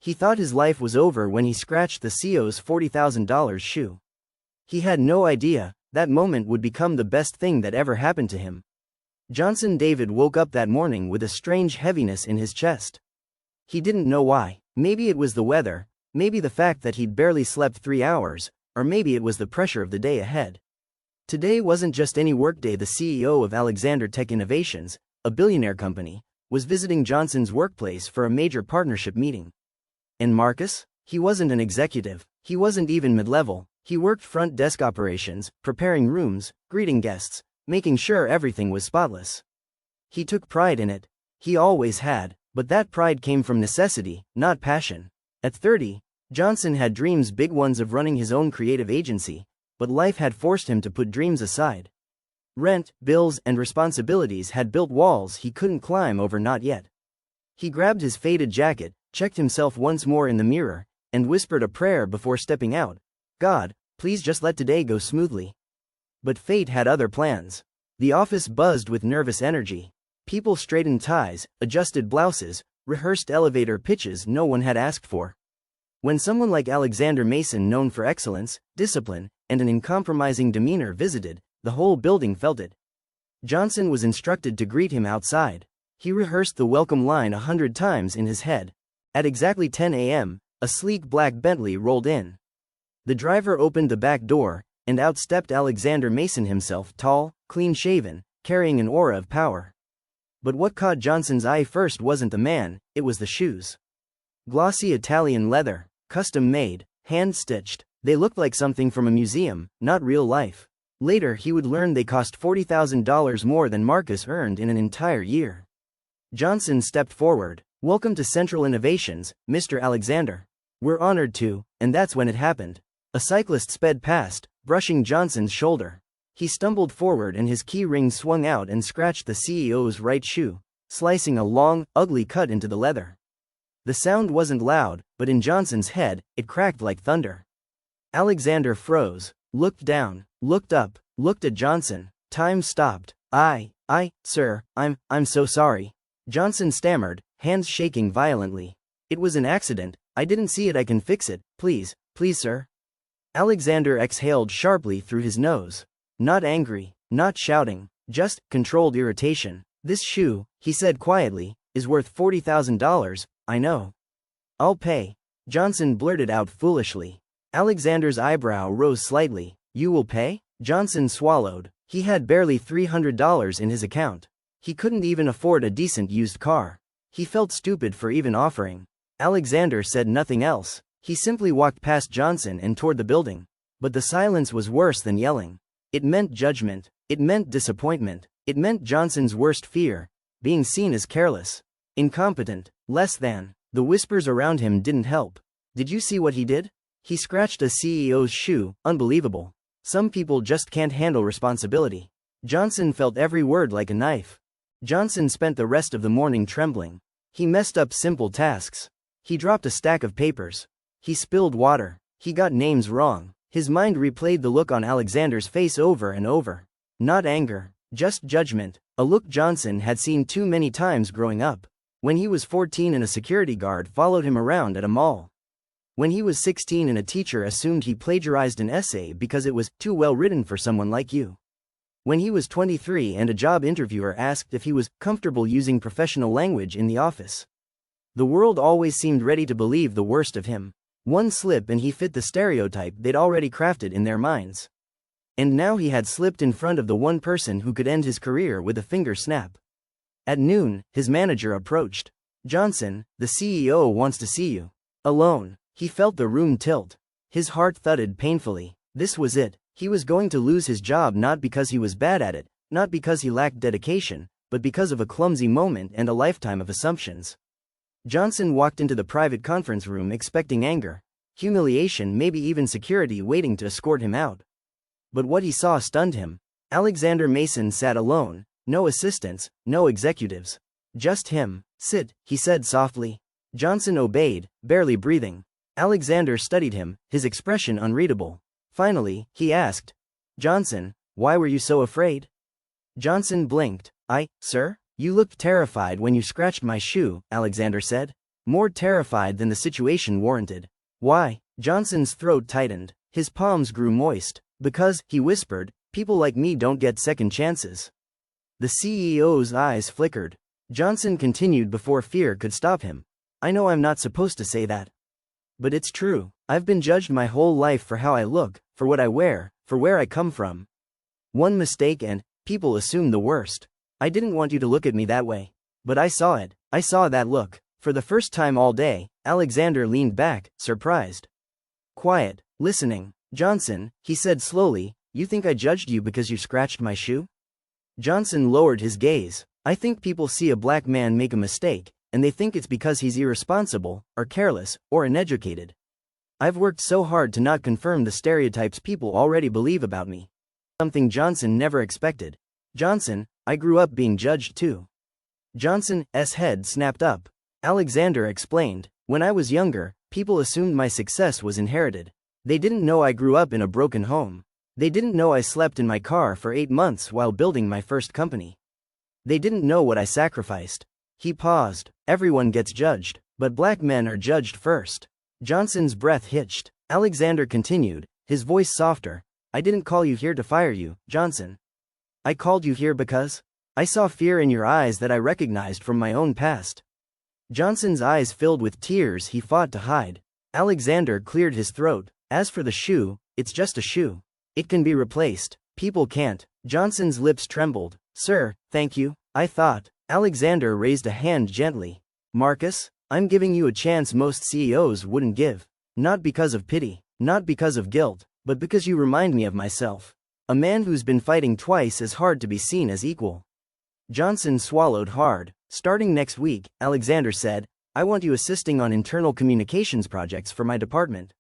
He thought his life was over when he scratched the CEO's $40,000 shoe. He had no idea that moment would become the best thing that ever happened to him. Johnson David woke up that morning with a strange heaviness in his chest. He didn't know why. Maybe it was the weather, maybe the fact that he'd barely slept 3 hours, or maybe it was the pressure of the day ahead. Today wasn't just any workday. The CEO of Alexander Tech Innovations, a billionaire company, was visiting Johnson's workplace for a major partnership meeting. And Marcus? He wasn't an executive, he wasn't even mid-level, he worked front desk operations, preparing rooms, greeting guests, making sure everything was spotless. He took pride in it. He always had, but that pride came from necessity, not passion. At 30, Johnson had dreams, big ones, of running his own creative agency, but life had forced him to put dreams aside. Rent, bills, and responsibilities had built walls he couldn't climb over. Not yet. He grabbed his faded jacket, checked himself once more in the mirror, and whispered a prayer before stepping out. God, please just let today go smoothly. But fate had other plans. The office buzzed with nervous energy. People straightened ties, adjusted blouses, rehearsed elevator pitches no one had asked for. When someone like Alexander Mason, known for excellence, discipline, and an uncompromising demeanor, visited, the whole building felt it. Johnson was instructed to greet him outside. He rehearsed the welcome line 100 times in his head. At exactly 10 a.m., a sleek black Bentley rolled in. The driver opened the back door, and out stepped Alexander Mason himself, tall, clean-shaven, carrying an aura of power. But what caught Johnson's eye first wasn't the man, it was the shoes. Glossy Italian leather, custom-made, hand-stitched, they looked like something from a museum, not real life. Later he would learn they cost $40,000 more than Marcus earned in an entire year. Johnson stepped forward. "Welcome to Central Innovations, Mr. Alexander. We're honored to," and that's when it happened. A cyclist sped past, brushing Johnson's shoulder. He stumbled forward and his key ring swung out and scratched the CEO's right shoe, slicing a long, ugly cut into the leather. The sound wasn't loud, but in Johnson's head, it cracked like thunder. Alexander froze, looked down, looked up, looked at Johnson. Time stopped. Sir, I'm so sorry." Johnson stammered, hands shaking violently. "It was an accident, I didn't see it. I can fix it, please, sir." Alexander exhaled sharply through his nose. Not angry, not shouting, just controlled irritation. "This shoe," he said quietly, "is worth $40,000, I know. I'll pay." Johnson blurted out foolishly. Alexander's eyebrow rose slightly. "You will pay?" Johnson swallowed. He had barely $300 in his account. He couldn't even afford a decent used car. He felt stupid for even offering. Alexander said nothing else. He simply walked past Johnson and toward the building. But the silence was worse than yelling. It meant judgment. It meant disappointment. It meant Johnson's worst fear, being seen as careless, incompetent, less than. The whispers around him didn't help. "Did you see what he did? He scratched a CEO's shoe, unbelievable. Some people just can't handle responsibility." Johnson felt every word like a knife. Johnson spent the rest of the morning trembling. He messed up simple tasks. He dropped a stack of papers. He spilled water. He got names wrong. His mind replayed the look on Alexander's face over and over. Not anger, just judgment, a look Johnson had seen too many times growing up. When he was 14 and a security guard followed him around at a mall. When he was 16 and a teacher assumed he plagiarized an essay because it was too well written for someone like you. When he was 23 and a job interviewer asked if he was comfortable using professional language in the office. The world always seemed ready to believe the worst of him. One slip and he fit the stereotype they'd already crafted in their minds. And now he had slipped in front of the one person who could end his career with a finger snap. At noon, his manager approached. "Johnson, the CEO wants to see you." Alone. He felt the room tilt. His heart thudded painfully. This was it. He was going to lose his job, not because he was bad at it, not because he lacked dedication, but because of a clumsy moment and a lifetime of assumptions. Johnson walked into the private conference room expecting anger, humiliation, maybe even security waiting to escort him out. But what he saw stunned him. Alexander Mason sat alone, no assistants, no executives. Just him. "Sit," he said softly. Johnson obeyed, barely breathing. Alexander studied him, his expression unreadable. Finally, he asked, "Johnson, why were you so afraid?" Johnson blinked. Sir? You looked terrified when you scratched my shoe," Alexander said. more terrified than the situation warranted. Why? Johnson's throat tightened. His palms grew moist. Because, he whispered, people like me don't get second chances. The CEO's eyes flickered. Johnson continued before fear could stop him. I know I'm not supposed to say that. But it's true. I've been judged my whole life for how I look, for what I wear, for where I come from. One mistake and people assume the worst. I didn't want you to look at me that way. But I saw it. I saw that look. For the first time all day, Alexander leaned back, surprised. Quiet, listening. Johnson, he said slowly, you think I judged you because you scratched my shoe? Johnson lowered his gaze. I think people see a black man make a mistake, and they think it's because he's irresponsible, or careless, or uneducated. I've worked so hard to not confirm the stereotypes people already believe about me. Something Johnson never expected. Johnson, I grew up being judged too. Johnson's head snapped up. Alexander explained, when I was younger, people assumed my success was inherited. They didn't know I grew up in a broken home. They didn't know I slept in my car for 8 months while building my first company. They didn't know what I sacrificed. He paused. Everyone gets judged, but black men are judged first. Johnson's breath hitched. Alexander continued, his voice softer. I didn't call you here to fire you, Johnson. I called you here because I saw fear in your eyes that I recognized from my own past. Johnson's eyes filled with tears he fought to hide. Alexander cleared his throat. As for the shoe, it's just a shoe. It can be replaced. People can't. Johnson's lips trembled. Sir, thank you. I thought. Alexander raised a hand gently. Marcus, I'm giving you a chance most CEOs wouldn't give. Not because of pity, not because of guilt, but because you remind me of myself. A man who's been fighting twice as hard to be seen as equal. Johnson swallowed hard. Starting next week, Alexander said, I want you assisting on internal communications projects for my department.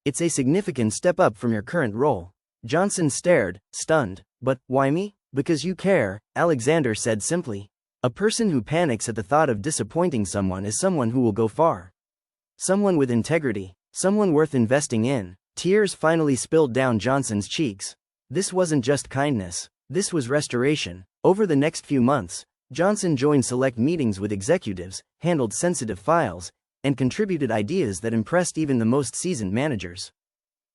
It's a significant step up from your current role. Johnson stared, stunned. But, why me? Because you care, Alexander said simply. A person who panics at the thought of disappointing someone is someone who will go far. Someone with integrity. Someone worth investing in. Tears finally spilled down Johnson's cheeks. This wasn't just kindness. This was restoration. Over the next few months, Johnson joined select meetings with executives, handled sensitive files, and contributed ideas that impressed even the most seasoned managers.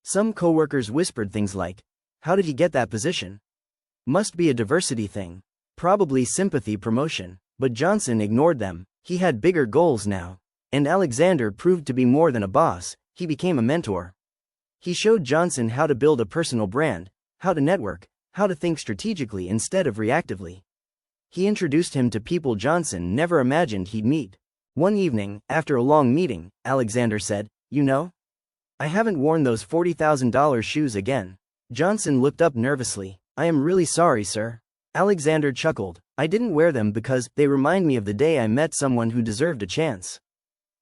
Some coworkers whispered things like, how did he get that position? Must be a diversity thing. Probably sympathy promotion. But Johnson ignored them. He had bigger goals now. And Alexander proved to be more than a boss, he became a mentor. He showed Johnson how to build a personal brand, how to network, how to think strategically instead of reactively. He introduced him to people Johnson never imagined he'd meet. One evening, after a long meeting, Alexander said, you know, I haven't worn those $40,000 shoes again. Johnson looked up nervously. I am really sorry, sir. Alexander chuckled. I didn't wear them because they remind me of the day I met someone who deserved a chance.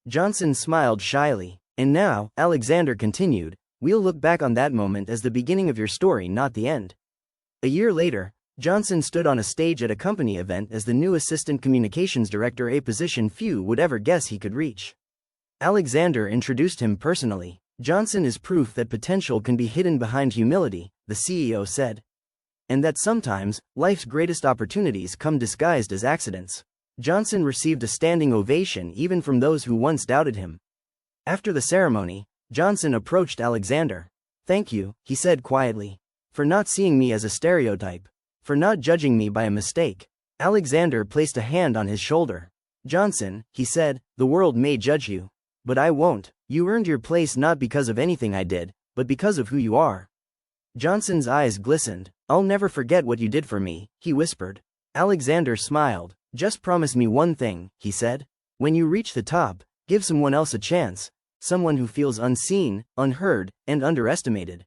Johnson smiled shyly. And now, Alexander continued, we'll look back on that moment as the beginning of your story, not the end. A year later, Johnson stood on a stage at a company event as the new assistant communications director, a position few would ever guess he could reach. Alexander introduced him personally. Johnson is proof that potential can be hidden behind humility, the CEO said. And that sometimes, life's greatest opportunities come disguised as accidents. Johnson received a standing ovation even from those who once doubted him. After the ceremony, Johnson approached Alexander. Thank you, he said quietly, for not seeing me as a stereotype. For not judging me by a mistake. Alexander placed a hand on his shoulder. Johnson, he said, the world may judge you. But I won't. You earned your place not because of anything I did, but because of who you are. Johnson's eyes glistened. I'll never forget what you did for me, he whispered. Alexander smiled. Just promise me one thing, he said. When you reach the top, give someone else a chance. Someone who feels unseen, unheard, and underestimated.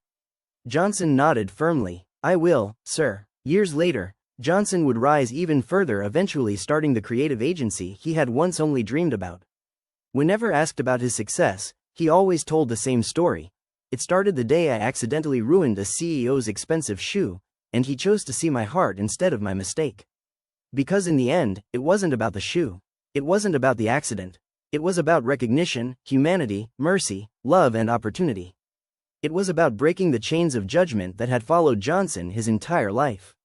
Johnson nodded firmly. I will, sir. Years later, Johnson would rise even further, eventually starting the creative agency he had once only dreamed about. Whenever asked about his success, he always told the same story. It started the day I accidentally ruined a CEO's expensive shoe, and he chose to see my heart instead of my mistake. Because in the end, it wasn't about the shoe. It wasn't about the accident. It was about recognition, humanity, mercy, love, and opportunity. It was about breaking the chains of judgment that had followed Johnson his entire life.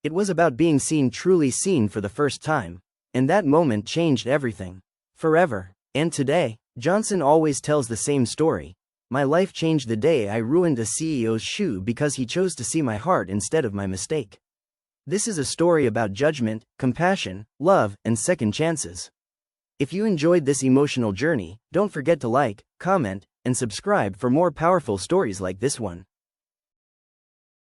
It was about being seen, truly seen for the first time. And that moment changed everything. Forever. And today, Johnson always tells the same story. My life changed the day I ruined a CEO's shoe because he chose to see my heart instead of my mistake. This is a story about judgment, compassion, love, and second chances. If you enjoyed this emotional journey, don't forget to like, comment, and subscribe for more powerful stories like this one.